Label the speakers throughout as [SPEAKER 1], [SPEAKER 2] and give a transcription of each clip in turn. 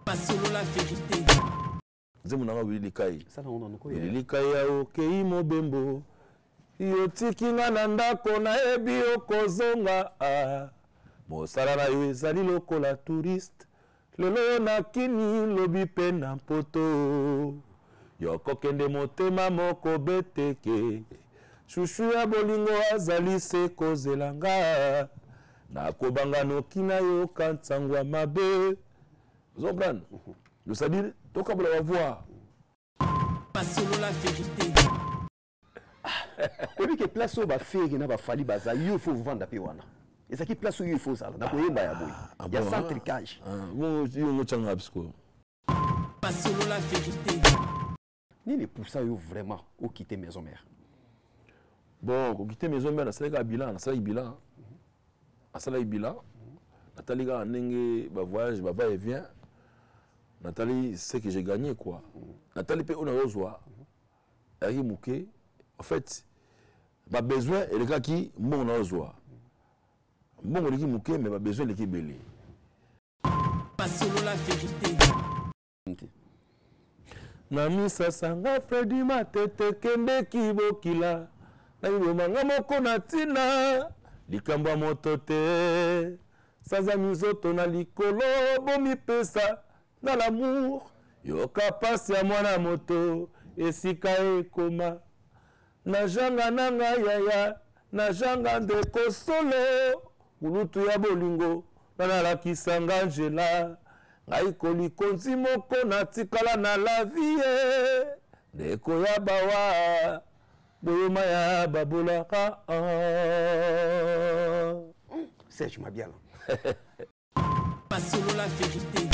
[SPEAKER 1] Pasolo la vérité.
[SPEAKER 2] Zemunanga Wililikai.
[SPEAKER 3] Ça on en quoi.
[SPEAKER 2] Wililikai ya okei mobembo. Yotikinga na ndako na ebi okozonga. Mosala na yo ezali lokola touriste. Lelo na kini lobi pe na poto. Yokokende motema moko beteke. Chushu ya bolingo azali se kozelanga. Na kobanga nokina yo kantangwa mabe. Vous comprenez? C'est-à-dire, donc on va voir.
[SPEAKER 1] Pasolo la vérité.
[SPEAKER 3] Oui, que place où va faire qu'il n'a pas fallu baza, il faut vendre à wana. Et ça qui place où il faut ça, na koyemba ya boy. Il y a centricage.
[SPEAKER 2] Bon, il y a changa bisko.
[SPEAKER 1] Pasolo la vérité.
[SPEAKER 3] Ni les poussins yo vraiment au quitter maison mère.
[SPEAKER 2] Bon, au quitter maison mère, ça les bilan, ça les bilan. Ça les bilan. Nathalie a nenge ba voyage, ba va et vient. Nathalie sait que j'ai gagné quoi. Nathalie peut on a reçoit. Elle mouké. En fait, ma besoin et le gars qui mon reçoit. Mon qui mouké mais ma besoin l'équipe belé.
[SPEAKER 1] Pasolo la vérité.
[SPEAKER 2] Nami sasanga Freddy matete kende kibokila. Na yomanga moko na tina. Likamba motote. Saza mizoto na likolo bomi pesa. Dans l'amour, yoka pasi ya mwana moto, esika ekoma. Na janga nanga yaya, na janga ndeko solo, ulutu ya bolingo, na nalakisanga njela. Ngai kolikonzi moko na tikala na la vie, ndeko ya bawa, boyoma ya babolaka.
[SPEAKER 3] Serge Mabiala.
[SPEAKER 1] Pasolo la vérité.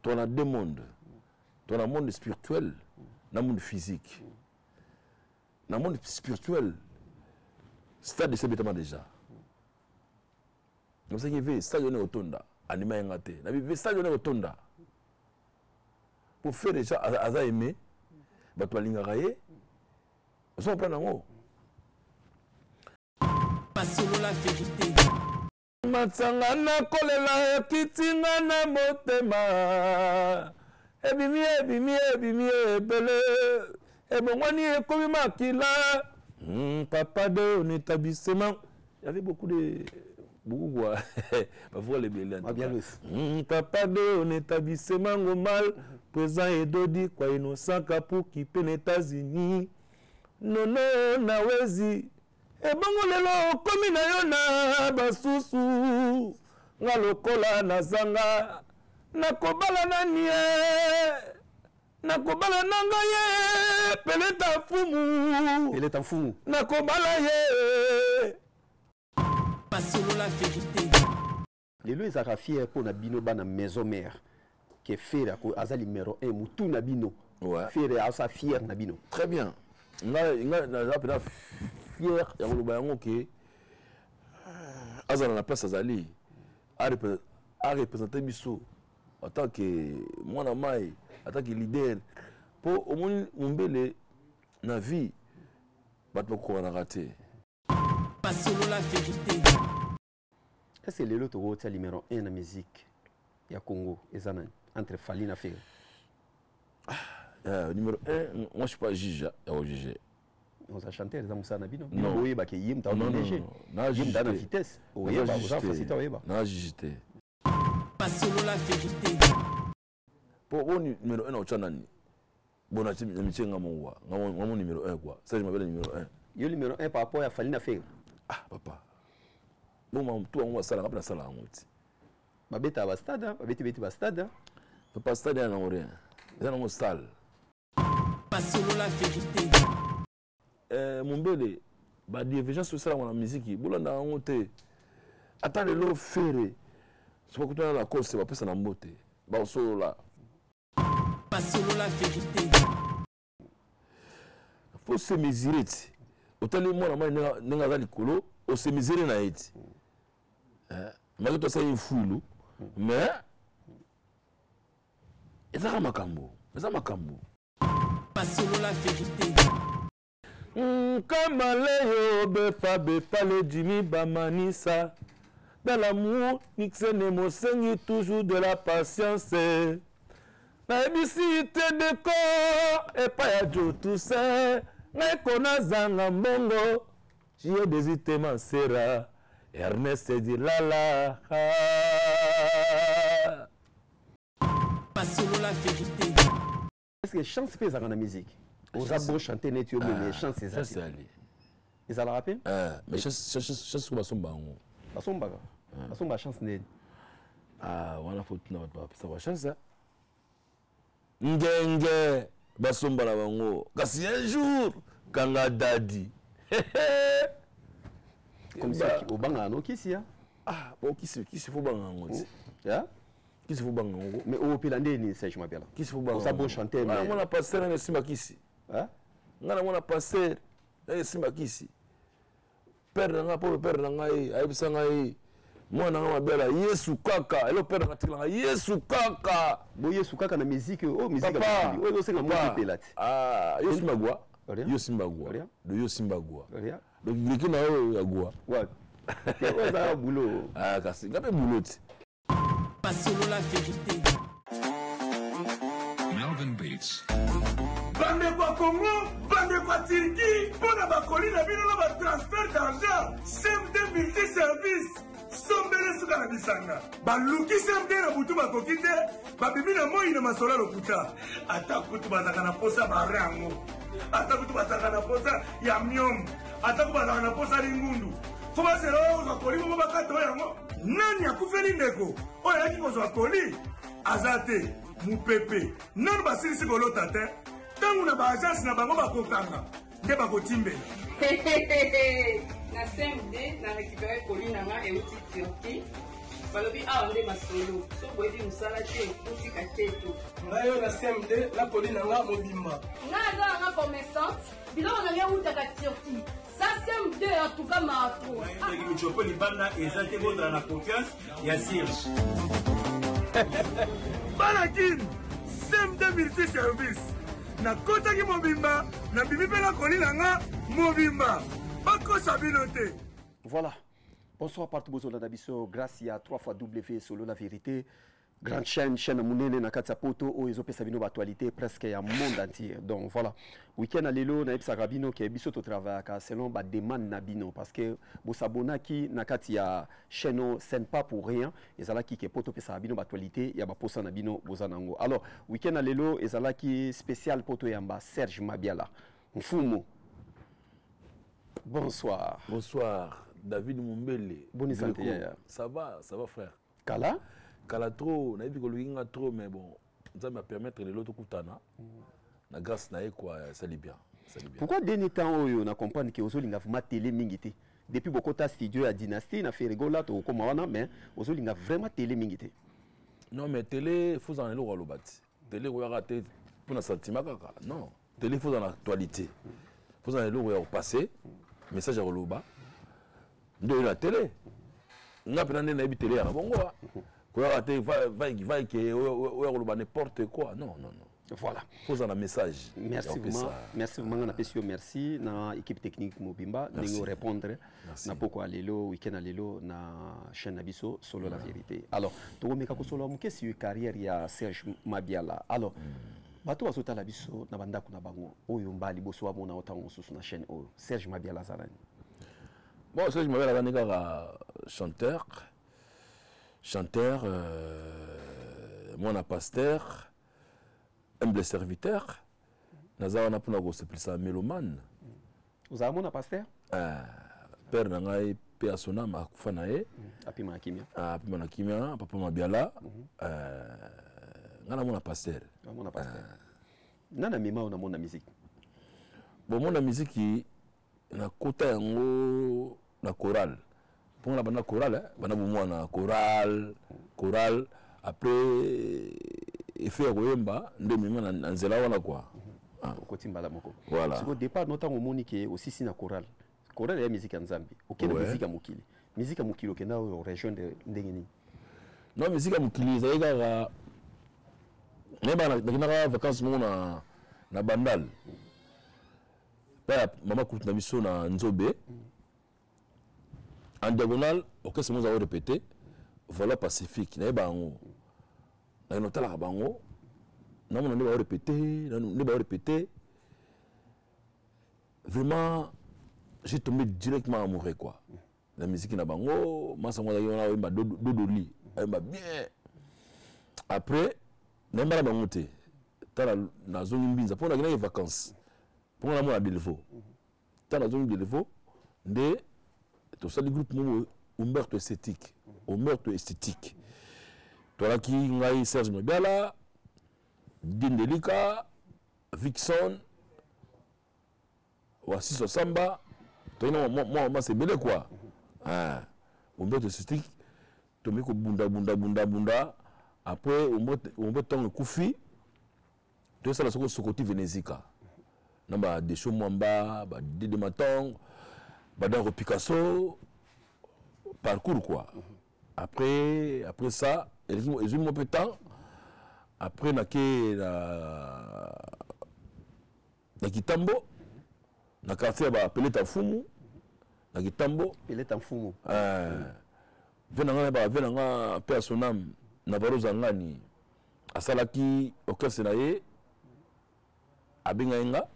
[SPEAKER 2] Tu as deux mondes. Tu as un monde spirituel et un monde physique. Dans le monde spirituel, stade de sebetama déjà. Comme ça, il y a stade de Otonda, anima yangate. Il y a stade de Otonda. Pour faire déjà, Aza aimé, tu vas l'ingaraye. Vous comprenez en haut.
[SPEAKER 1] Pasolo la vérité.
[SPEAKER 2] Matsanga na kolela kitinga na motema ebimi ebele ebongwani ekomi makila papa de on établissement il y avait beaucoup quoi parfois les belles papa de on établissement ngomal présent edodi kwa innocent kapuki pen États-Unis nono na wezi ebongo lelo komi na yo na basusu nga lokola na zanga nakobala nani nakobala nanga ye peleta fumu nakobala ye.
[SPEAKER 1] Pasolo la vérité.
[SPEAKER 3] Les lois sont fiers pour la bino bana maison mère qui est fier à aza numéro 1 mutu na bino.
[SPEAKER 2] Ouais.
[SPEAKER 3] Fier à sa fier na bino.
[SPEAKER 2] Très bien. Nga na pena fier ya koloba yango ke azana na place azali a représenter biso en tant que mwana mai en tant que leader pour au moins mumbele na vie bato ko na raté.
[SPEAKER 1] Pasolo la vérité.
[SPEAKER 3] Est-ce que les lots au numéro 1 na musique ya Congo ezana entre Fally na Fer?
[SPEAKER 2] Numéro 1, moi je suis pas juge, juge.
[SPEAKER 3] On a chanté les amusa na bino.
[SPEAKER 2] Non.
[SPEAKER 3] Oui, bah qui yim ta léger.
[SPEAKER 2] Na
[SPEAKER 3] Yim ta na vitesse. Oui, bah vous en facilité oui bah.
[SPEAKER 2] Na jugité.
[SPEAKER 1] Pasolo la vérité.
[SPEAKER 2] Pour au numéro 1 au chanani. Bon ati michenga monwa. Ngamo numéro 1 quoi. Ça je m'appelle numéro 1.
[SPEAKER 3] Yo numéro 1 par rapport à Fally na Fer.
[SPEAKER 2] Ah papa. Bon tout on va sala kapna sala ngoti.
[SPEAKER 3] Ba beta ba stade, ba beti ba stade.
[SPEAKER 2] Papa stade na rien. Ça na mo salle.
[SPEAKER 1] Pasolo la vérité.
[SPEAKER 2] Mumbele ba divergence sociale dans la musique bolanda ngote attendre le faire c'est pas que la cause c'est pas personne en beauté ba solo là.
[SPEAKER 1] Pasolo la vérité.
[SPEAKER 2] Faut se mesurer otali mwana mai nenga za likolo o se mesurer na eti mais to ça une foule mais eza makambo
[SPEAKER 1] Pasolo la vérité.
[SPEAKER 2] Kama leo befa le Jimmy Bamanisa Dans l'amour, Nixon mosengi toujours de la patience. Na ebisite de corps et pas ya jo tout ça. Na kona zanga mbongo. J'ai désité ma sera. Ernest dit lala.
[SPEAKER 1] Pas solo la vérité.
[SPEAKER 3] Est-ce que chance fait ça dans la musique? On a beau chanter net yo mais chance c'est ça. Ils allaient rapper?
[SPEAKER 2] Mais chance ko basomba ngo.
[SPEAKER 3] Basomba ka. Basomba chance net.
[SPEAKER 2] Wana faut na ba ça va chance. Ngenge basomba la bango. Kasi un jour kanga dadi.
[SPEAKER 3] Comme ça au banga no kisi ya.
[SPEAKER 2] Bon kisi faut banga ngo.
[SPEAKER 3] Ya?
[SPEAKER 2] Kisi faut banga ngo.
[SPEAKER 3] Mais au pilande ni Serge Mabiala.
[SPEAKER 2] Kisi faut banga.
[SPEAKER 3] On a beau chanter mais
[SPEAKER 2] on a passé na sima kisi.
[SPEAKER 3] Hein?
[SPEAKER 2] Ngana mona passer na sima kisi. Père nga pour père nga ayebisa ngai mwana nga mabela Yesu kaka elo père nga tikala Yesu kaka
[SPEAKER 3] bo Yesu kaka na musique musique
[SPEAKER 2] papa
[SPEAKER 3] oyo senga mo pelati
[SPEAKER 2] Yesu magwa Yesu magwa de Yesu magwa donc ngiki na oyo yagwa
[SPEAKER 3] wa ke oza boulot
[SPEAKER 2] kasi ngabe boulot
[SPEAKER 1] Pas solo la vérité.
[SPEAKER 4] Melvin Beats.
[SPEAKER 5] Bande kwa Congo, bande kwa Turquie, pour la bakoli na bino na ba transfert d'argent, CMD multi-service, sombele suka na bisanga. Baluki CMD na butu bakoki te, babibi na moi na masola lokuta. Ata kutu bazaka na posa barango. Ata kutu bazaka na posa ya myom. Ata kutu bazaka na posa lingundu. Foba sero za koli mo bakato yango. Nani akufeli ndeko? Oya yaki ko za koli. Azate mupepe. Nani basilisi kolota te? Tangu na baagence na bango bakokanga nde bakotimbela
[SPEAKER 6] na CMD na récupéré koli nanga euti Turquie balobi awa nde masolo so boyebi mosala te ekutika te to
[SPEAKER 5] ngai oyo na CMD na koli nanga mobimba
[SPEAKER 6] ngai aza nanga commerçante biloko nanga eutaka Turquie ça CMD en tout cas mato
[SPEAKER 5] michopo libanda eza te bozala na confiance ya Serge banakini CMD multi service na kota ki mobimba na bibi pe na koli nanga mobimba bakosa bino te.
[SPEAKER 3] Voilà. Bonsoir partout bozola na biso grâce à 3xW solo la vérité. Grande chaîne munene na kati ya poto oyo ezopesa bino actualité presque ya monde entier. Donc voilà. Week-end alelo na ebisaka bino ke biso to travaillaka selon ba demande na bino parce que bo sabonaki na kati ya chaîne scène pas pour rien ezalaki ke poto pesa bino actualité ya ba posa na bino bozanango. Alors week-end alelo ezalaki spécial poto yamba Serge Mabiala. Mfumo. Bonsoir.
[SPEAKER 2] Bonsoir David Mumbele.
[SPEAKER 3] Bonne santé.
[SPEAKER 2] Ça va frère.
[SPEAKER 3] Kala
[SPEAKER 2] Kala trop, na biko luinga trop mais bon, ça m'a permettre de l'autre kutana. Na grâce na quoi, ça lit bien.
[SPEAKER 3] Pourquoi dernier temps oyo na comprendre que ozolinga vraiment télé mingité. Depuis beaucoup de studio à Dynastie na fait rigola to comme wana mais ozolinga vraiment télé mingité.
[SPEAKER 2] Non mais télé faut en le lobati. Télé on raté pour un sentiment kaka. Non, télé faut dans l'actualité. Faut en le au passé, message à loba. Ndo la télé. Nga pena na bi télé ya bongo. Va n'importe quoi. Non.
[SPEAKER 3] Voilà.
[SPEAKER 2] Pose un message.
[SPEAKER 3] Merci vraiment. Merci vraiment. Merci na équipe technique Mobimba. Nous répondre. Na poko alelo week-end alelo na chaîne Nabiso solo la vérité. Alors, to meka ko solo mu kesi carrière ya Serge Mabiala. Alors, bato azota la biso na banda kuna bango. Oyo mbali boso wa mona otango susu na chaîne oyo. Serge Mabiala zalani.
[SPEAKER 2] Bon, Serge Mabiala neka chanteur, mon pasteur, humble serviteur, naza na puna go c'est plus ça mélomane.
[SPEAKER 3] Vous avez mon pasteur?
[SPEAKER 2] Père nangai pe asona ma kufanae.
[SPEAKER 3] Apima na kimia.
[SPEAKER 2] Apima na kimia, papa Mabiala. Ngana mon pasteur.
[SPEAKER 3] Mon pasteur. Nana mema ona mon musique.
[SPEAKER 2] Bon mon musique na kota yango na chorale. Pour la bande chorale, na chorale, après effet Roemba, ndemima na nzela wana quoi.
[SPEAKER 3] Kotimbala moko.
[SPEAKER 2] Voilà.
[SPEAKER 3] Au départ notamment monique aussi si na chorale. Chorale ya musique en Zambie. Aucune musique à Mukili. Musique à Mukili au Kenya au région de Ndengeni.
[SPEAKER 2] Non musique à Mukili ça ega neba na vacances mona na Bandal. Pa mama kutu na biso na Nzobe. En diagonale, orchestre nous avons répété voilà Pacifique na bango na notala bango na mon va répéter vraiment j'ai tombé directement amoureux quoi la musique na bango masa ngwa yona ba dodoli ba bien après na mbala bango te tala na zone mbinza pour na vacances pour na mo Delvaux tala zone Delvaux de tout ça le groupe Humberto esthétique toi qui ngai Serge Mobala Dindelika Vixon Wassiso Samba toi moi c'est belé quoi Humberto esthétique to meko bunda après on peut ton Koufi tout ça la sokoti Venezika namba de show mwamba ba de matong Badaro Picasso, parcours quoi. Après ça, ils ont un peu de temps. Après, na Kitambo, na quartier appelé Tafumu, na Kitambo.
[SPEAKER 3] Appelé Tafumu.
[SPEAKER 2] Venanga personnam na baroza ngani. Asalaki orchestre na ye, abenga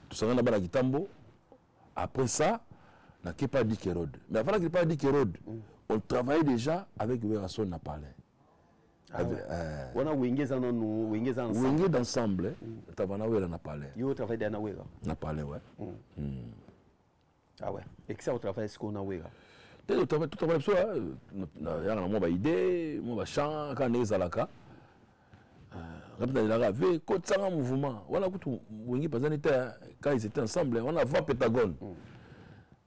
[SPEAKER 2] tout ça na bana Kitambo. Après ça, on n'a pas dit Kérode. Mais avant qu'il n'ait pas dit Kérode, on travaillait déjà avec Werason Napalais.
[SPEAKER 3] On a Wengé
[SPEAKER 2] d'ensemble. On a Napalais.
[SPEAKER 3] Vous travaillez dans Wera
[SPEAKER 2] Napalais, ouais.
[SPEAKER 3] Ah ouais. Et que ça, on travaille ce qu'on a Wera.
[SPEAKER 2] Tout le travail, il y a une idée, un chant, quand on est à la cas. Quand un mouvement, on a quand ils étaient ensemble, on a 20 pétagones.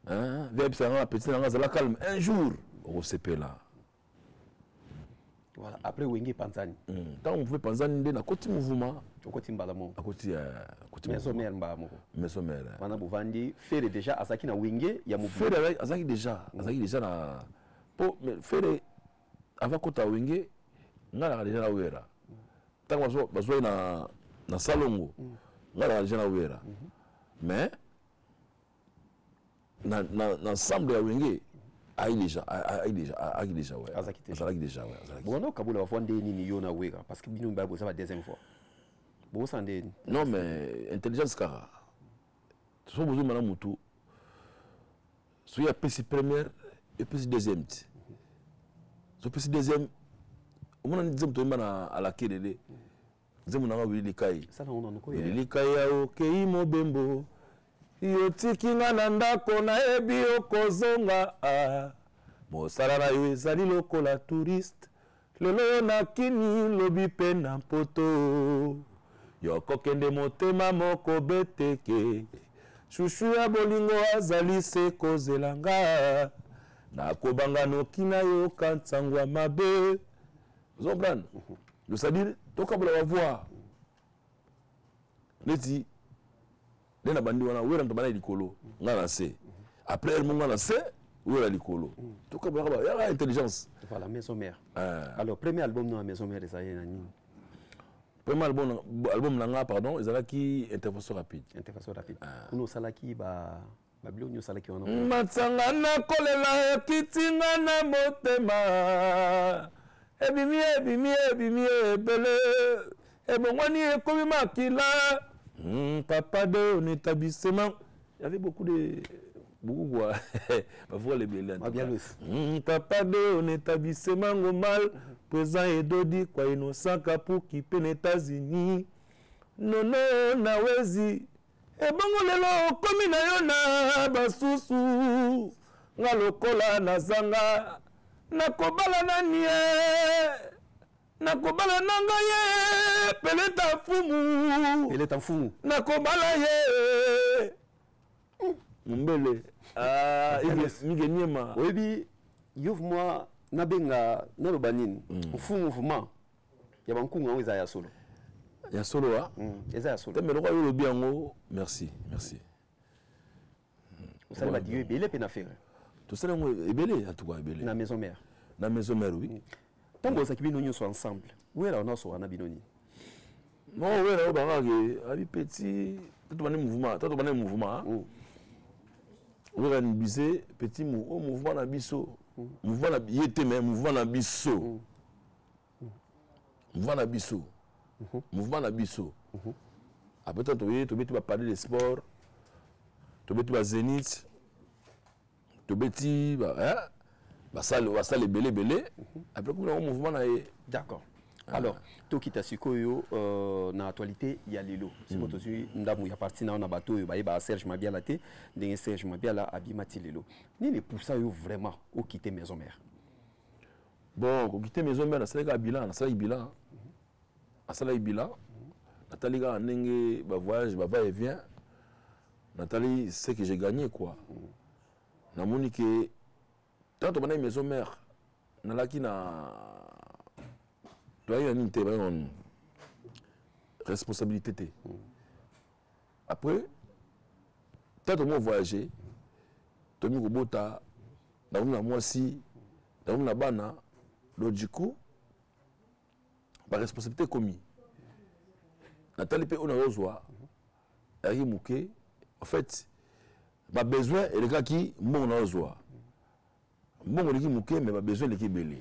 [SPEAKER 2] Un jour, au CP là.
[SPEAKER 3] Voilà, après Wengé Panzani.
[SPEAKER 2] Quand on fait Panzani, on a côté mouvement.
[SPEAKER 3] Au côté Mbalamo.
[SPEAKER 2] À côté
[SPEAKER 3] Mesomère Mbamo.
[SPEAKER 2] Mesomère.
[SPEAKER 3] On a Bouvandi, fait déjà, Azaki na Wengé, il y a mouvement.
[SPEAKER 2] Fait avec Azaki déjà. Azaki déjà na. Fait avant Kota Wengé, on a déjà la Wera. Tant que je na salongo ngala jana wera mais na ensemble ya Wengé a déjà ouais azaki déjà ouais
[SPEAKER 3] bon kabula wafande nini yo na wera parce que bino mbabo ça va deuxième fois bon sande
[SPEAKER 2] non mais intelligence kara so bozo mana mutu so ya PC première et PC deuxième so PC deuxième on a dit que à la Kélé. Nous avons dit que nous Mobembo. Yotikinga nanda kona ebi okozonga. Mosala yo ezali lokola touriste. Lelo na kini lobi pe na poto. Yoko kende motema moko beteke. Chushu ya bolingo azali se kozelanga. Na kobanga no kina yo kantangwa mabe. Vous comprenez? C'est-à-dire, donc on va voir. Les na bandi wana wera ntabana likolo ngana se. Après elle monga na se wera likolo. Donc on va voir, il y a intelligence.
[SPEAKER 3] Voilà, Maison Mère. Alors premier album dans Maison Mère ça y est nani.
[SPEAKER 2] Premier album nanga pardon, ils qui intervention rapide.
[SPEAKER 3] Intervention rapide. Uno salaki ba Babylon nyo salaki wana.
[SPEAKER 2] Matsanga na kolela kitinga na motema. Ebimi ebele ebongwani ekomi makila papa de on établissement il y avait beaucoup quoi parfois les bélènes papa de on établissement ngomal présent et dodi kwa innocent kapu qui peine États-Unis nono na wezi ebongo lelo komi na yo na basusu ngalokola na zanga nakobala nani nakobala nanga ye peleta fumu nakobala ye mbele nge niema
[SPEAKER 3] oyebi yof moi nabenga naloba nini fumu mouvement ya bankunga oyo eza ya solo
[SPEAKER 2] eza ya solo mais lokwa yo lobi yango merci
[SPEAKER 3] osali badiyo ebele mpe na fere
[SPEAKER 2] tout ça ebele en tout cas ebele
[SPEAKER 3] na Maison Mère
[SPEAKER 2] oui
[SPEAKER 3] tango osaki bino nyonso ensemble wera onaso wana bino nini
[SPEAKER 2] non wera obangaki abi petit toto bane mouvement organisé petit mouvement na biso mouvement na yete mais mouvement na biso mouvement na biso mouvement na biso après tant to beti ba parler de sport to beti ba Zénith to beti ba ça les belé après comme un mouvement na
[SPEAKER 3] d'accord. Alors, to kita sikoyo na actualité ya lelo. Siko tozi ndamu ya parti na na bato ba Serge Mabiala te, ndenge Serge Mabiala abimati lelo. Nini poussa yo vraiment au quitter maison mère?
[SPEAKER 2] Bon, ko quitter maison mère, ça la bilan, ça la bilan. Ça la bilan. Nathalie ga ndenge ba voyage, ba va et vient. Nathalie sait que j'ai gagné quoi. Na moni que tant on a maison mère, na laki na il y a une responsabilité. Après, tant que moi voyager, tant que moi dans une moisi, dans une bana, du coup, la responsabilité commis. Nathalie P. on a besoin, en fait, ma besoin et les gars qui m'ont besoin. Bon, on dit mouké, mais ma besoin de qui belé.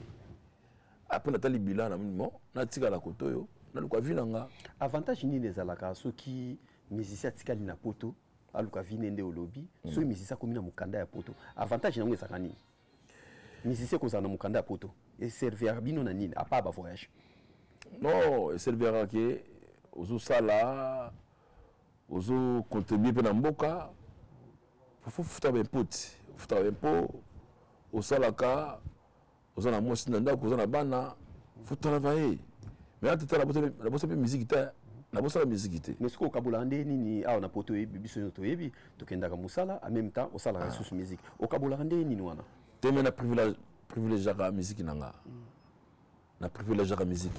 [SPEAKER 2] Après Nathalie Bilan na tika la koto yo na luka vinanga
[SPEAKER 3] avantage ni les alaka ceux qui musicien tika na poto aluka vinende au lobby ceux musicien comme na mukanda ya poto avantage nango esakani musicien ko na mukanda ya poto et servir bino na nini à part ba voyage
[SPEAKER 2] non et servira que ozo sala ozo contribuer pe na mboka faut futa ben pote futa ben po au salaka aux gens à moi si n'anda aux gens à bana faut travailler mais là tu as la bosse musique la bosse la musique
[SPEAKER 3] mais ce qu'au Kabula ande ni a on a poto biso to yebi to kenda ka musala en même temps au sala ressource musique au Kabula ande ni wana
[SPEAKER 2] te mena privilège la musique nanga na privilège la musique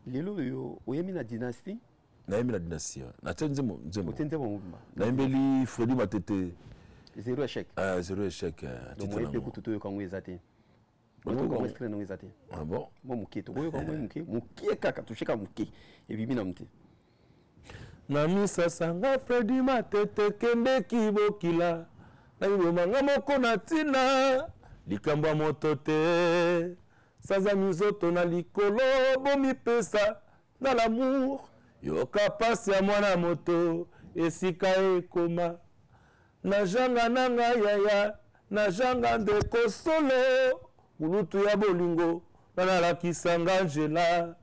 [SPEAKER 3] lelo yo oyemi na dynastie
[SPEAKER 2] na yemi na dynastie na tenzemo
[SPEAKER 3] nzemo
[SPEAKER 2] na yembeli Freddy Matete
[SPEAKER 3] zéro échec.
[SPEAKER 2] Zéro échec.
[SPEAKER 3] Donc, moi, je peux tout comme exaté. Ah bon? Moi, mouké, tu vois, mouké, mouké, kaka, tu sais qu'à mouké. Et puis, binamte.
[SPEAKER 2] Namisa sanga Freddy Matete kende kibokila. Na yomanga moko na tina. Likamba motote. Saza mizoto na likolo bomi pesa na l'amour. Yoka pasi ya mwana moto esika ekoma. Na janga nanga yaya na janga ndeko solo mulutu ya bolingo na lakisanga njela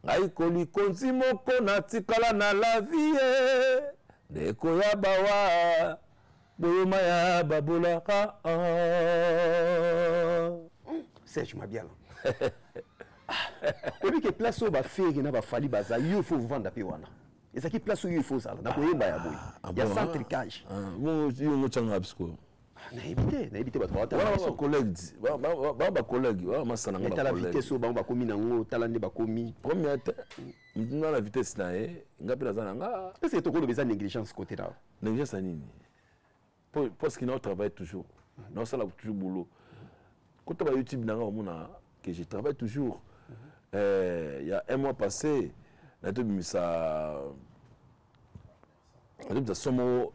[SPEAKER 2] ngai kolikonzi moko na tikala na la vie ndeko ya bawa boyoma ya babolaka
[SPEAKER 3] Serge Mabiala obi ke place o ba feri na ba fali baza yo faut vendre pe wana et ça qui place où il faut ça na koyemba ya boy il y a centricage
[SPEAKER 2] bon yo ngochanga bisko
[SPEAKER 3] na éviter ba trois
[SPEAKER 2] ba collègue ba collègue ba masana
[SPEAKER 3] ngaba la vitesse o ba komi nango talande ba komi
[SPEAKER 2] première maintenant la vitesse na ngapi nazana nga
[SPEAKER 3] est-ce que to ko le besoin négligence côté là
[SPEAKER 2] négligence nini parce qu'il travaille toujours non ça là toujours boulot quand on va YouTube nanga mona que je travaille toujours il y a un mois passé na to bimisa ça somo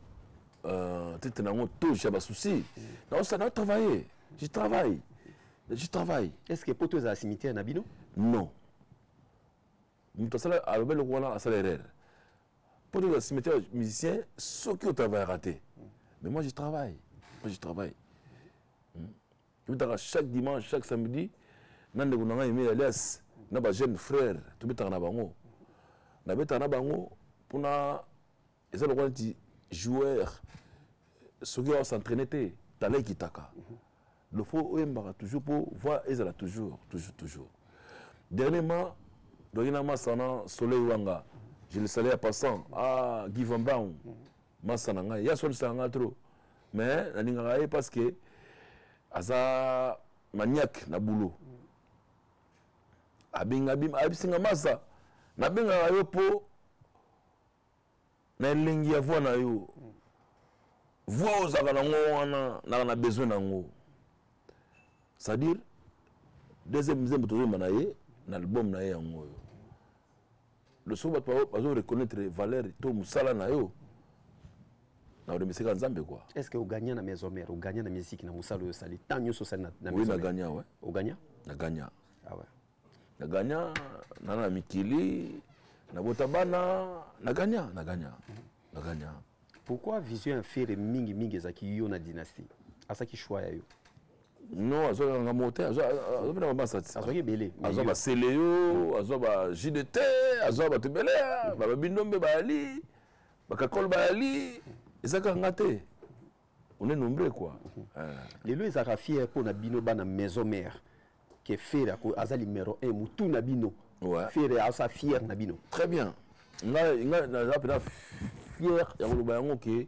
[SPEAKER 2] tete nango touche ba souci non ça n'a travaillé je travaille
[SPEAKER 3] est-ce que poto za cimetière na bino
[SPEAKER 2] non muto sala alobelo wana asala erreur poto za cimetière musicien ceux qui ont travaillé raté mais moi je travaille chaque dimanche chaque samedi nande kunanga yemi alias na ba jeune frère to betana bango na betana bango pona eza lokwa nti joueur soki awa s'entraîner te talent kitaka le faut oyembaka toujours pour voir ezala toujours dernièrement doyina masana soleil wanga je le salue à passant Guy Van Baum masana ngai ya solisaka nga trop mais nalingaka ye parce que aza maniaque na boulot abisinga masa nabengaka yo po na elengi ya voix na yo voix ozalaka nango wana naka na besoin nango c'est-à-dire deuxième nzembo tozomba na ye na album na ye yango oyo le soki bato bazo reconnaître valeur to mosala na yo na remercier Nzambe quoi.
[SPEAKER 3] Est-ce que vous gagnez la maison mère, vous gagnez la musique na musalo yo sali tant nyo so sali na
[SPEAKER 2] oui na gagné ouais.
[SPEAKER 3] Vous gagnez?
[SPEAKER 2] Na gagné.
[SPEAKER 3] Ah ouais.
[SPEAKER 2] Na gagné na mikili na botabana na gagné na gagné. Na gagné.
[SPEAKER 3] Pourquoi vision un faire mingi mingi ezaki yo na dynastie? Asaki choix ya yo.
[SPEAKER 2] Non, azo nga moté, azo na ba sati.
[SPEAKER 3] Azo ki belé.
[SPEAKER 2] Azo ba Seleo, azo ba JDT, azo ba Tebele, ba Binombe ba Ali, ba Kakol ba Ali. Ezaka ngate. On est nombreux quoi.
[SPEAKER 3] Lelo ezaka fier pour na bino ba na maison mère que faire ko azali numéro 1 mutu na bino.
[SPEAKER 2] Ouais.
[SPEAKER 3] Faire asa fier na bino.
[SPEAKER 2] Très bien. Nga na pena fier ya koloba yango ke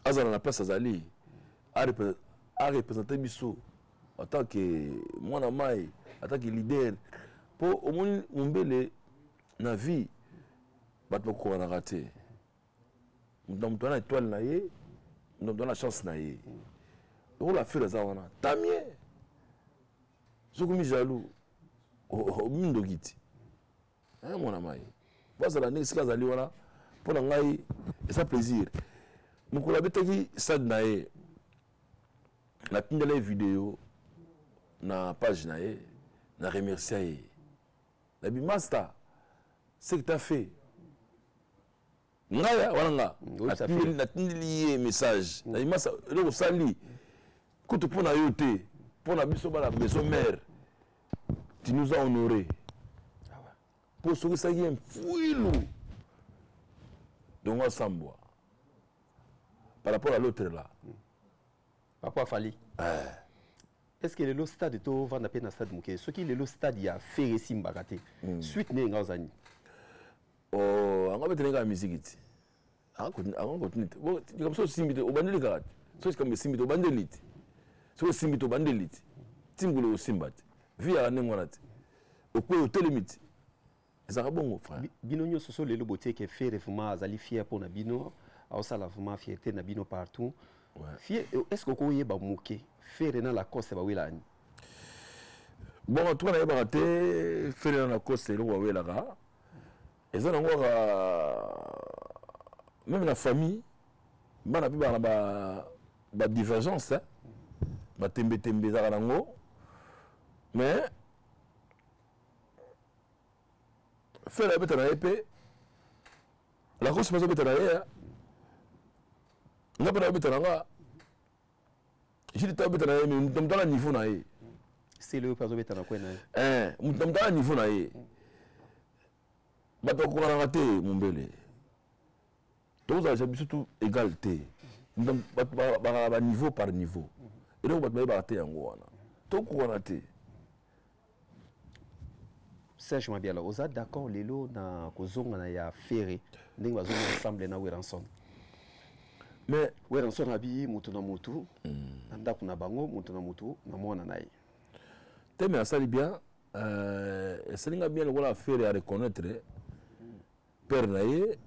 [SPEAKER 2] azala na place azali a représenté biso en tant que mwana mai, en tant que leader pour au moins Mumbele na vie bato ko na raté. Nous avons étoile na ye, nous avons la chance na ye. On l'a fait les awana. Tant mieux. Je suis jaloux. Au mindo giti. Hein mon ami. Voilà la next case ali wana pour ngai et ça plaisir. Mon collègue qui sad na ye. Na tindele vidéo na page na ye, na remercier ye. La bi master c'est que tu as fait. Ngaya walanga natindili message na imasa le sali kutu pona yote pona biso bala maison mère tu nous as honoré pour ce que ça y est fouilou donc ensemble par rapport à l'autre là
[SPEAKER 3] papa Fali est-ce que le stade to vanda pe na stade muke ce qui le stade ya faire simbakate suite ne ngazani
[SPEAKER 2] oh anga betenga musique avant continuer bon comme ça simbite obandeli karat so comme simbite obandelite so simbite obandelite timbulo osimbate via nengwanate okwe hotelimite ezaka bongo frère
[SPEAKER 3] bino nyoso so lelo botie ke faire vraiment azali fier pour na bino ausala vraiment fierté na bino partout fier est-ce que ko yeba muke faire na la coste ba welani
[SPEAKER 2] bon en tout cas na yeba te faire na la coste lo wa welaka ezana ngora même la famille bana pi bana ba divergence hein ba tembe za nango mais faire la bête na épée la cause pas bête na ya nga pas bête na nga j'ai dit bête na mais nous sommes dans le niveau na ye
[SPEAKER 3] c'est le pas bête na quoi na
[SPEAKER 2] nous sommes dans le niveau na ye ba to ko na raté Mumbele tous les surtout égalité ba niveau par niveau et donc ba ba té yango wana to ko wana té
[SPEAKER 3] Serge Mabiala oza d'accord lelo na kozonga na ya ferré ndenge bazonga ensemble na Weranson mais Weranson abi mutu na mutu ndako na bango mutu na mutu na mwana naye
[SPEAKER 2] te mais ça bien selinga bien le ferré à reconnaître père naye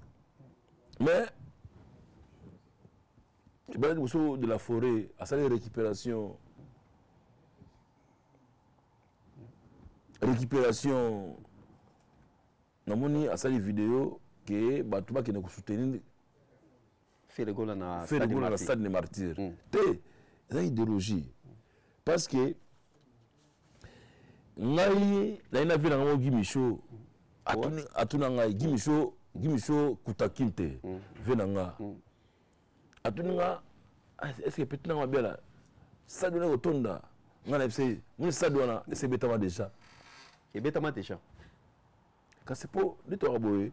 [SPEAKER 2] mais il y a de la forêt à sa récupération namoni à sa vidéo que batuba qui ne soutenir
[SPEAKER 3] fait le goal na
[SPEAKER 2] stade de martyr té ça idéologie parce que ngai la ina vina ngo Gimisho atuna ngai Gimisho kutakinte venanga atunga est-ce que peut-être na bien là ça donne autonda ngana epse mun ça doit c'est betama déjà
[SPEAKER 3] et betama déjà
[SPEAKER 2] quand c'est pour de toi boy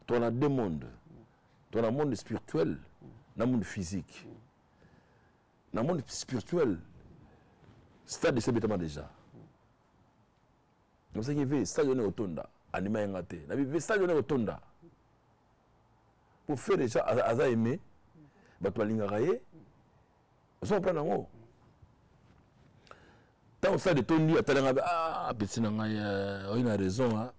[SPEAKER 2] tu as deux mondes tu as un monde spirituel un monde physique un monde spirituel stade c'est betama déjà donc ça qui veut ça donne autonda anima ngate na bi ça donne autonda pour faire déjà à aimer bato balingaka ye oso prendre ngo tant ça de tondi atalanga petit na ngai il a raison hein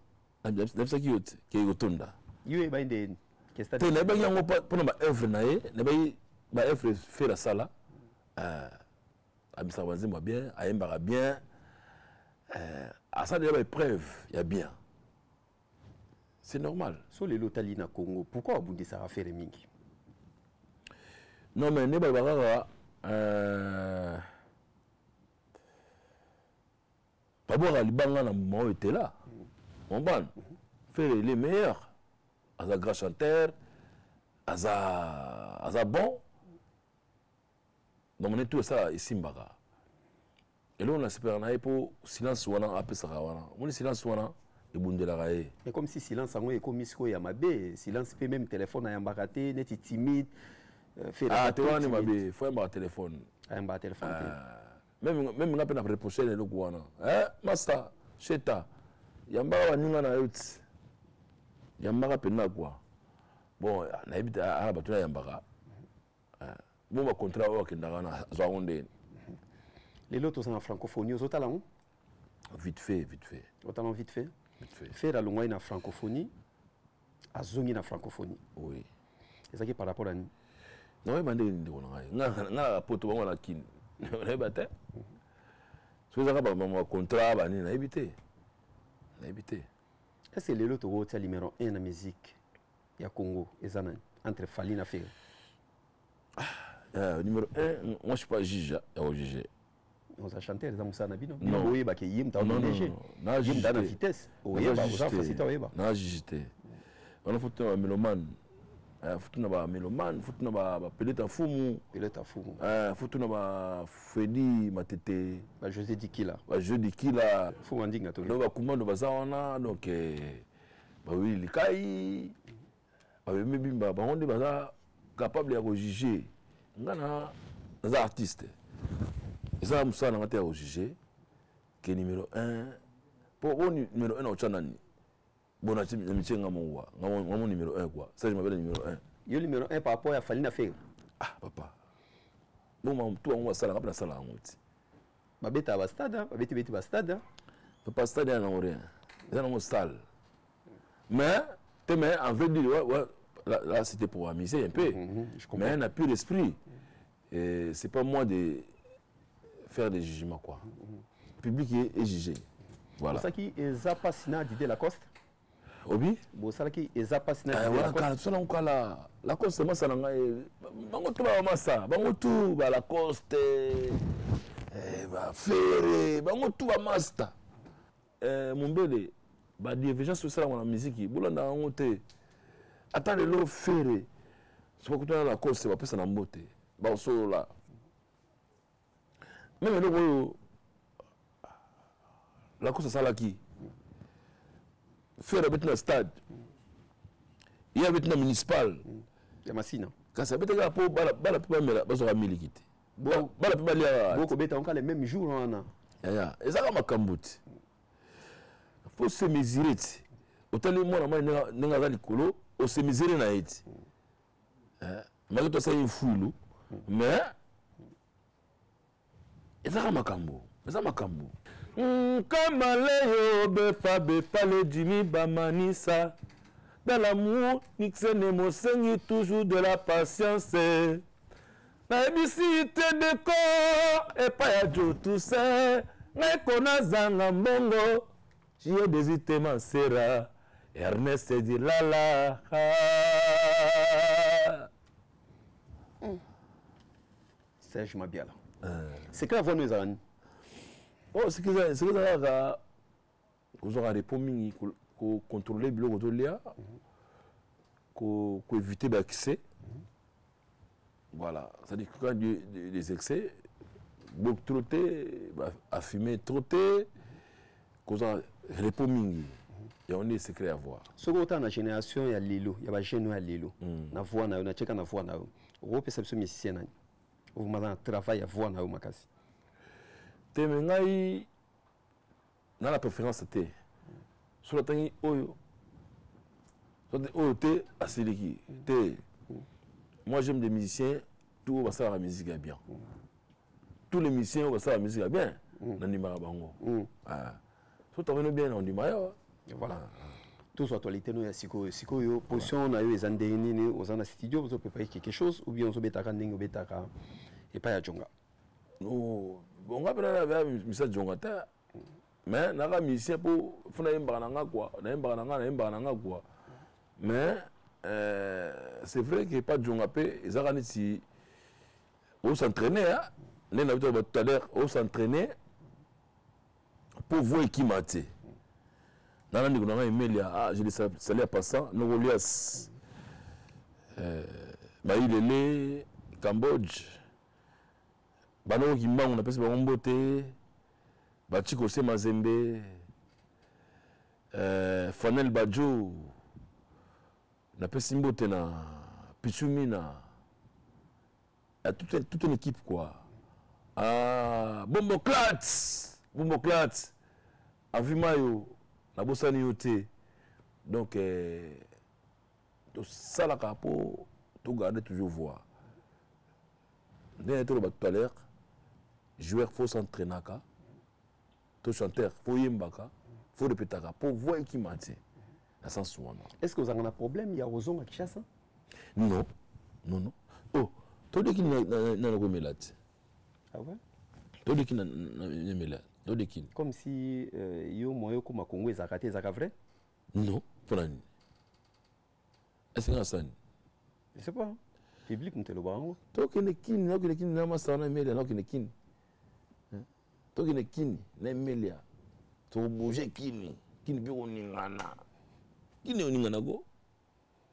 [SPEAKER 2] na ça qui yote qui otonda
[SPEAKER 3] yue ba inde que stade
[SPEAKER 2] te na ba yango pour na ba œuvre na ye na ba œuvre faire la sala abisa banzima bien ayembaka bien à ça déjà ba preuve ya bien C'est normal.
[SPEAKER 3] Sur les lotali na Congo, pourquoi aboundi ça a fait mingi?
[SPEAKER 2] Non, mais ne pas d'abord, Alibanga na moment était là. On ban. Faire les meilleurs. Aza grand chanteur, Aza bon. Donc on est tout ça ici Mbaga. Et là on a espéré pour silence wana après ça wana. On silence wana et bundela raé.
[SPEAKER 3] Mais comme si silence en est comme isko ya mabe, silence peut même téléphone à Mbagate, net timide.
[SPEAKER 2] Ah, tu vois, il faut un téléphone.
[SPEAKER 3] Un téléphone.
[SPEAKER 2] Même on a peine à reprocher les locaux. Master, Cheta, Yamba va nous en out. Yamba peine quoi. Bon, on habite à Batuna Yambara. Bon, va contrat au Kendagana, Zaronde.
[SPEAKER 3] Les lots sont en francophonie, aux talents.
[SPEAKER 2] Vite fait.
[SPEAKER 3] Aux talents vite fait. Faire la longue en francophonie, à zongi en francophonie.
[SPEAKER 2] Oui.
[SPEAKER 3] C'est ça qui est par rapport à nous.
[SPEAKER 2] Non, mais je poto bango na kin. On est batté. Si ça va mon contrat ba ni na éviter.
[SPEAKER 3] Est-ce que les lots au numéro 1 en musique ya Congo ezana entre Fali na Fer?
[SPEAKER 2] Numéro 1, moi je suis pas juge, juge.
[SPEAKER 3] On a chanté les amusa na bino.
[SPEAKER 2] Non,
[SPEAKER 3] oui ba ke yim ta
[SPEAKER 2] non,
[SPEAKER 3] léger.
[SPEAKER 2] Na
[SPEAKER 3] yim ta na vitesse. Oui ba vous a facilité oui ba.
[SPEAKER 2] Na jugité. On a foutu un mélomane. Foutu na mélomane, foutu na peleta fumu, foutu na Freddy Matete,
[SPEAKER 3] ba José Dikila.
[SPEAKER 2] Ba José Dikila.
[SPEAKER 3] Fumu ndinga to.
[SPEAKER 2] Donc ba commande bazawana donc ba oui likai. Ba bimba ba on baza capable de juger. Ngana les artistes. Et ça musa na ngate juger que numéro 1 pour numéro 1 au chanani. Bon, je suis mon numéro 1 quoi. Ça je m'appelle le numéro 1.
[SPEAKER 3] Le numéro 1 par rapport à Falina Fer.
[SPEAKER 2] Ah papa. Bon, tout on va ça la salle en moti.
[SPEAKER 3] Ba beta ba stade, ba beti ba stade.
[SPEAKER 2] Papa stade na rien. C'est dans mon salle. Mais en vrai dire ouais là c'était pour amuser un peu. Mais on n'a plus l'esprit. Et c'est pas moi de faire des jugements quoi. Le public est jugé. Voilà.
[SPEAKER 3] C'est ça qui est pas sina d'idée Lacoste.
[SPEAKER 2] Obi
[SPEAKER 3] bon ça qui est pas sina
[SPEAKER 2] la Coste moi ça nga bango to ba massa bango tout ba la Coste ba Ferré bango tout ba master Mumbele ba divergence sociale dans la musique bolanda ngote attendre le Ferré c'est pas que la Coste ba pesa na mbote ba solo là même le la Coste ça là qui faire un stade. Il y a un municipal.
[SPEAKER 3] Il y a Massina.
[SPEAKER 2] Quand ça peut être pour bala pipa mela bazo ka milikite. Bala pipa lia.
[SPEAKER 3] Boko beta on ka les mêmes jours on a.
[SPEAKER 2] Ya. Et ça comme makambuti. Faut se mesurer. Autant moi na nga za likolo, on se mesurer na eti. Mais to ça il fulu. Mais et ça comme makambo. Ça makambo. Kama leo befa le Jimmy Bamanisa. Dans l'amour, Nixon mosengi toujours de la patience. Na ebisite de corps et pas ya jo tout ça. Na kona zanga mbongo. J'ai désité ma sera. Ernest dit la.
[SPEAKER 3] Serge Mabiala. C'est que la voix nous a.
[SPEAKER 2] Oh, c'est que ça vous aurez répondu pour contrôler le bureau de l'IA, pour éviter l'accès. Voilà, c'est-à-dire que quand il y a des excès, beaucoup trotter, à fumer trotter, vous aurez répondu. Et on est secret à voir.
[SPEAKER 3] Ce que dans la génération, il y a Lilo, il y a des jeunes à Lilo. Na voix na, na cheka na voix na. Vous perception musicien na. Vous m'avez travail à voix na makasi.
[SPEAKER 2] Temengai dans la préférence c'était sur la tangi oyo te asiliki te moi j'aime des musiciens tout va ça la musique est bien tous les musiciens va ça la musique est bien dans nimara bango ah so t'avons bien on dit mayo
[SPEAKER 3] voilà tout soit actualité nous siko yo position na yo ezandeni ni ozana studio vous préparer quelque chose ou bien on betaka ndingo betaka et pas ya jonga
[SPEAKER 2] no bon on va faire message jongata mais na musicien pour funa yemba na quoi na yemba na quoi Mais c'est vrai que pas de Djongapé, ils ont si on s'entraînait, hein, tout à l'heure, on s'entraînait pour voir qui m'a été. Dans je l'ai salé à passant, nous Goliath, Maïlélé, Cambodge, Bano qui m'a on appelle ça Bomboté, Bachiko Mazembe, Fanel Badjo, on appelle Simbote na Pichumina, toute une équipe quoi. Bomboclat, Avimayo, la Bossani Yote. Donc, ça la capo, tout garder toujours voir. Tout à l'heure, joueur faut s'entraîner, tout chanteur faut yembaka, faut répéter pour voir qui m'a dit.
[SPEAKER 3] Est-ce que vous avez un problème? Il y a Ozon à Kinshasa?
[SPEAKER 2] Non, non, non. Oh, tout le monde n'a pas de là.
[SPEAKER 3] Ah ouais?
[SPEAKER 2] Tout le monde n'a pas de
[SPEAKER 3] comme si yo moyo comme à Congo, ils ont raté, ils ont vrai?
[SPEAKER 2] Non, pour l'année. Est-ce que c'est ça?
[SPEAKER 3] Je ne sais pas. Public, nous te le voyons.
[SPEAKER 2] Tout le monde n'a pas de là, ça n'a pas de là. Tout le monde n'a pas de là. Tout bouger kini bi oningana. Kini oningana go?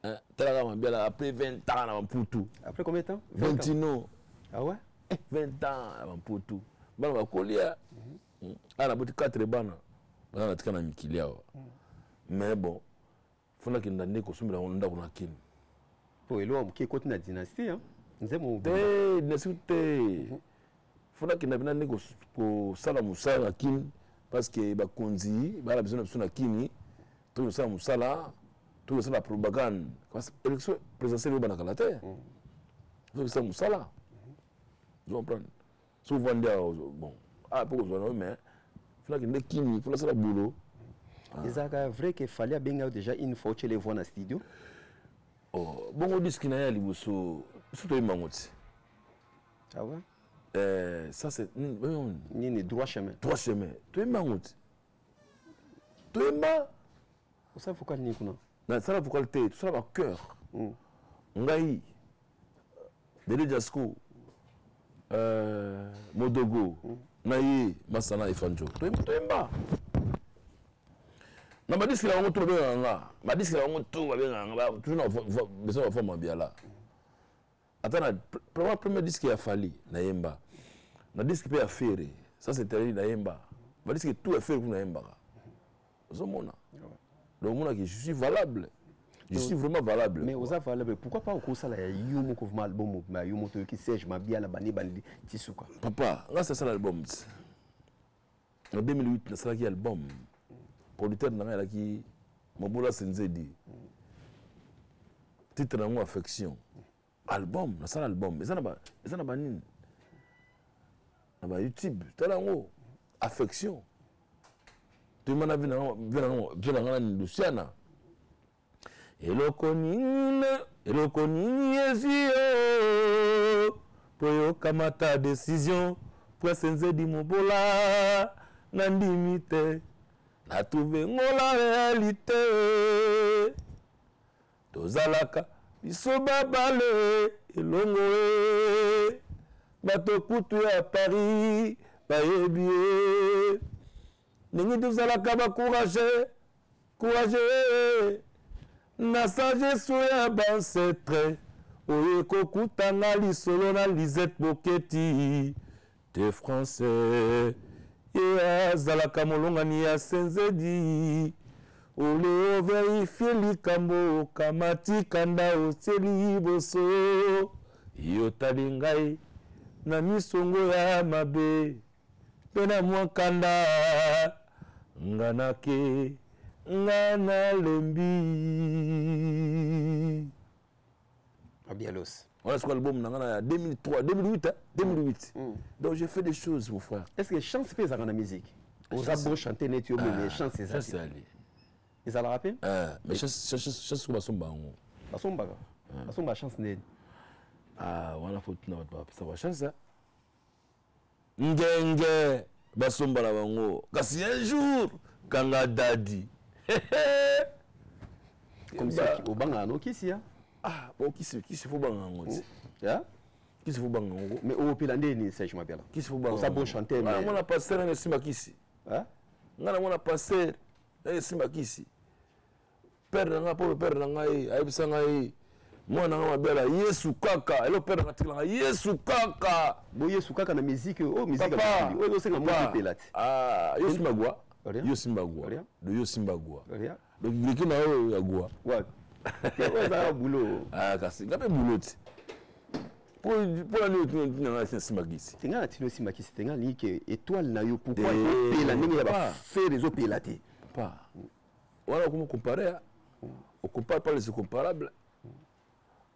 [SPEAKER 2] Après 20 ans avant pour tout.
[SPEAKER 3] Après combien de temps?
[SPEAKER 2] 20 ans.
[SPEAKER 3] Ah ouais?
[SPEAKER 2] 20 ans avant pour tout. Bana ba kolia. Ana buti 4 bana. Bana tika na mikilia. Mais bon, fona kindande ko sumira onda kuna kini.
[SPEAKER 3] Po elo mki côté na dynastie hein. Nzemo
[SPEAKER 2] dynastie. Fona kindande ko sala musala kini parce que ba konzi ba la besoin na kini. Tout ça musala. Tout ça la propagande. Parce que l'élection présidentielle bana kalate. Tout ça musala. Je comprends. Souvent bon. Ah pour vous mais il faut que ça boulot.
[SPEAKER 3] C'est vrai qu'il fallait bien déjà une fois que les voix dans le studio.
[SPEAKER 2] Oh, bon on dit qu'il y a liboso surtout Mangoti.
[SPEAKER 3] Ah ouais.
[SPEAKER 2] Ça c'est
[SPEAKER 3] ni droit chemin.
[SPEAKER 2] Droit chemin. Tu es Mangoti. Tu es ma.
[SPEAKER 3] Ça faut qu'on y connaisse.
[SPEAKER 2] Na ça la qualité, tout ça va cœur. Ngai. Dele Jasco. Modogo. Naye Masana Ifanjo. Tu es ma. Na badisi la ngoto be nga. Badisi la ngoto ba be nga. Toujours na besoin de forme bien là. Attends, premier disque a fallu na yemba. Na disque pe a faire. Ça c'est terrible na yemba. Badisi que tout est fait pour na yemba. Zomona. Donc moi je suis valable. Je suis vraiment valable.
[SPEAKER 3] Mais vous êtes valable. Pourquoi pas au cours ça là yumo ko album ma yumo to qui siège ma bien la bani bandi tisuka.
[SPEAKER 2] Papa, là c'est ça l'album. En 2008, c'est ça qui album. Producteur n'a qui Mobola Senzedi. Titre dans mon affection. Album, c'est ça l'album. Mais ça n'a pas nini. Na ba YouTube, c'est là ngo affection. Tu m'en as vu dans Luciana. Elokoni yezio Poyo kamata décision Pour Senzedi Mobola Nandimite Na trouvé ngola réalité Tozalaka Bisoba bale Elongoe Bato kutu ya Paris Bayebie Nengi tozalaka ba courage na sagesse ya bancetre oye kokutanga lisolo na Lisette Boketi te français ye azalaka molongani ya Senzedi ole overifie likambo kamati kanda oseli boso yotali ngai na misongo ya mabe mpe na mwa kanda nganake Ngana Lembi.
[SPEAKER 3] Abialos.
[SPEAKER 2] Voilà ce album en 2003, 2008, hein? 2008. Donc j'ai fait des choses, mon frère.
[SPEAKER 3] Est-ce que chance fait ça dans la musique? Vous avez beau chanter net, mais chance c'est ça.
[SPEAKER 2] C'est allé.
[SPEAKER 3] Ils allaient rapper?
[SPEAKER 2] Mais chance comme ça,
[SPEAKER 3] Basomba. Basomba chance net.
[SPEAKER 2] Ah, voilà faut non pas ça va chance ça. Ngenge basomba la bango. Kasi un jour kanga dadi.
[SPEAKER 3] comme ça au banga no kisi ya
[SPEAKER 2] ah bon kisi faut banga ngoti
[SPEAKER 3] ya
[SPEAKER 2] kisi faut banga ngo
[SPEAKER 3] mais au pilande ni Serge Mabiala
[SPEAKER 2] kisi faut banga
[SPEAKER 3] ça bon chanter mais
[SPEAKER 2] on a passer na sima kisi
[SPEAKER 3] hein
[SPEAKER 2] ngana mona passer na sima kisi père nga po père nga ayebisa ngai mwana nga Mabiala Yesu kaka elo père nga tikala Yesu kaka
[SPEAKER 3] bo Yesu kaka na musique oh musique
[SPEAKER 2] papa
[SPEAKER 3] o senga mo pelati
[SPEAKER 2] ah yo simbagwa
[SPEAKER 3] Rien.
[SPEAKER 2] yo simbagwa de yo simbagwa
[SPEAKER 3] rien
[SPEAKER 2] donc ngiki na yo yagwa
[SPEAKER 3] ouais ouais ça boulot
[SPEAKER 2] ah kasi ngabe boulot pour la nuit na simbagisi
[SPEAKER 3] tenga na tino simbagisi tenga ni ke étoile na yo pourquoi pela ndenge ya ba faire les autres pelati
[SPEAKER 2] pas voilà comment comparer on compare pas les incomparables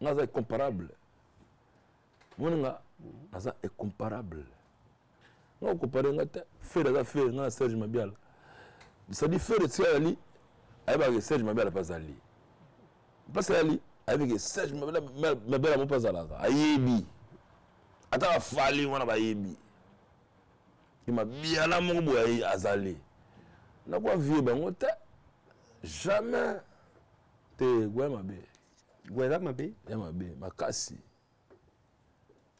[SPEAKER 2] ngaza incomparable moninga ngaza incomparable nga comparer ngata faire la faire nga Serge Mabiala ça dit faire c'est ali ayeba Serge Mabiala pas ali parce ali avec Serge Mabiala mo pas alaka ayebi ata fali wana ba yebi Mabiala mo boye azali na kwa vie bango te jamais te gwe mabe
[SPEAKER 3] gwela mabe
[SPEAKER 2] ya mabe makasi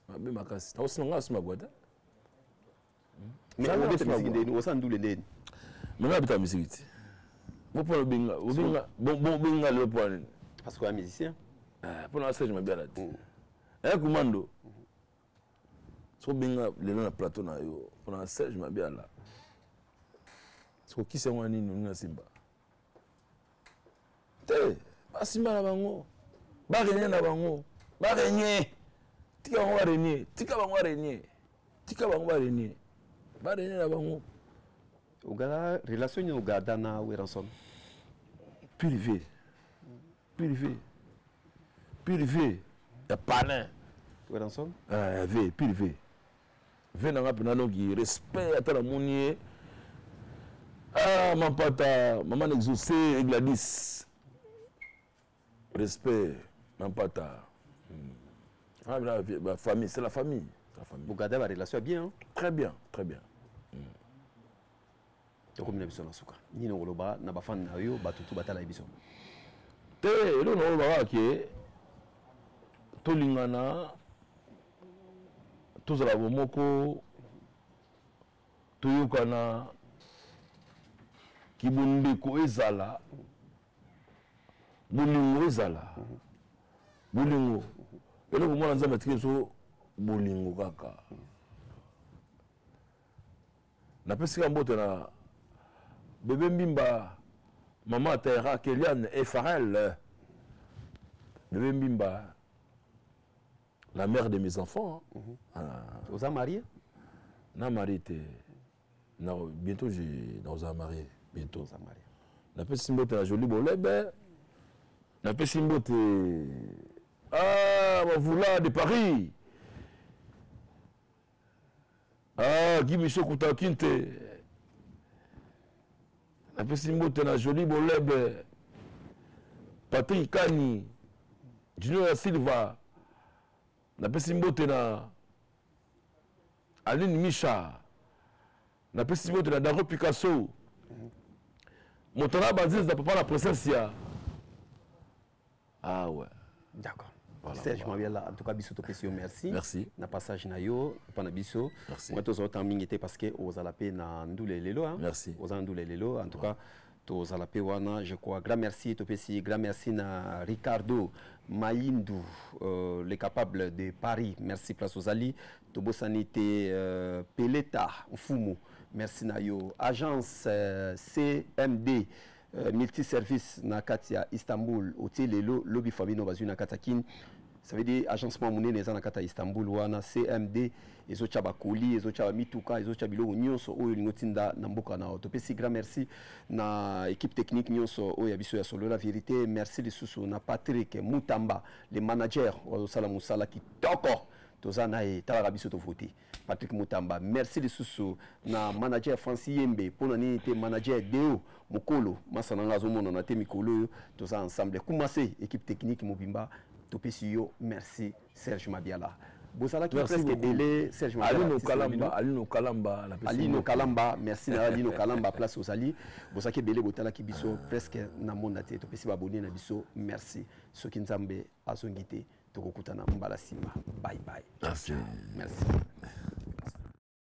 [SPEAKER 2] mabe makasi na osina sima gwada
[SPEAKER 3] mais on est musique ndeni osandule ndeni
[SPEAKER 2] mena bita musique mo pona binga binga le point
[SPEAKER 3] parce que un musicien
[SPEAKER 2] pona Serge Mabiala kumando so binga le na plateau na yo pona Serge Mabiala so kisa wani nuna simba te basimba na bango barenye na bango barenye tika bango barenye tika bango barenye tika bango barenye barenye na bango
[SPEAKER 3] ogala relation ni ogada na Weranson
[SPEAKER 2] privé ya panin
[SPEAKER 3] Weranson
[SPEAKER 2] v privé v na ngapena noki respect atala munie ah mampata maman exaucé Gladys respect mampata ah la famille c'est la famille
[SPEAKER 3] ogada ba relation bien hein?
[SPEAKER 2] très bien
[SPEAKER 3] comme na biso na suka ni no loba na ba fan na yo batutu batala biso
[SPEAKER 2] te elo no ba ke tolingana tozala bomoko toyokana kibundeko ezala bolingo ezala bolingo eloko mwana nzambe atiki biso bolingo kaka napesika mbote na bébé Mbimba maman Taïra Kéliane et Farel bébé Mbimba la mère de mes enfants
[SPEAKER 3] aux a marié
[SPEAKER 2] na marié non bientôt j'ai dans un marié bientôt
[SPEAKER 3] aux a marié
[SPEAKER 2] na pesi mbote na joli bolebe na pesi mbote ah Mavula de Paris ah Guy Michel Koutakinte na pesi mbote na joli bolebe Patrick Kani Junior Silva na pesi mbote na Aline Micha na pesi mbote na Daro Picasso Montana Baziz na papa la princesse ya ah ouais
[SPEAKER 3] d'accord voilà, Serge Mabiala en tout cas biso to pesi merci na passage na yo pana biso moi to zo tamingité parce que aux alapé na ndule lelo hein
[SPEAKER 2] merci
[SPEAKER 3] aux ndule lelo en tout cas to zalapé wana je crois grand merci to pesi grand merci na Ricardo Maïndou les capables de Paris merci place aux Ali to bosanité Peleta Mfumu merci na yo agence CMD multiservice na katia Istanbul hôtel lelo lobby famille no bazuna katakin ça veut dire agencement monene na kata Istanbul wana CMD ezo chaba koli ezo chaba mituka ezo chabilo nyonso oyo lingotinda na mboka na to pesi grand merci na équipe technique nyonso oyo ya biso ya solo la vérité merci lisusu na Patrick Mutamba le manager wa sala musala kitoko tozana e tala biso to voter Patrick Mutamba merci lisusu na manager Francis Yembe pona ni te manager Deo Mokolo masana ngazo mona na te mikolo toza ensemble kumase équipe technique mobimba topesi yo merci Serge Mabiala Bosala qui presque belé Serge
[SPEAKER 2] Alino Kalamba
[SPEAKER 3] Alino Kalamba merci na Alino Kalamba place aux Ali Bosala qui belé botala ki biso presque na monde te to pesi ba abonné na biso merci soki nzambe azongité tokokutana mbala sima bye bye merci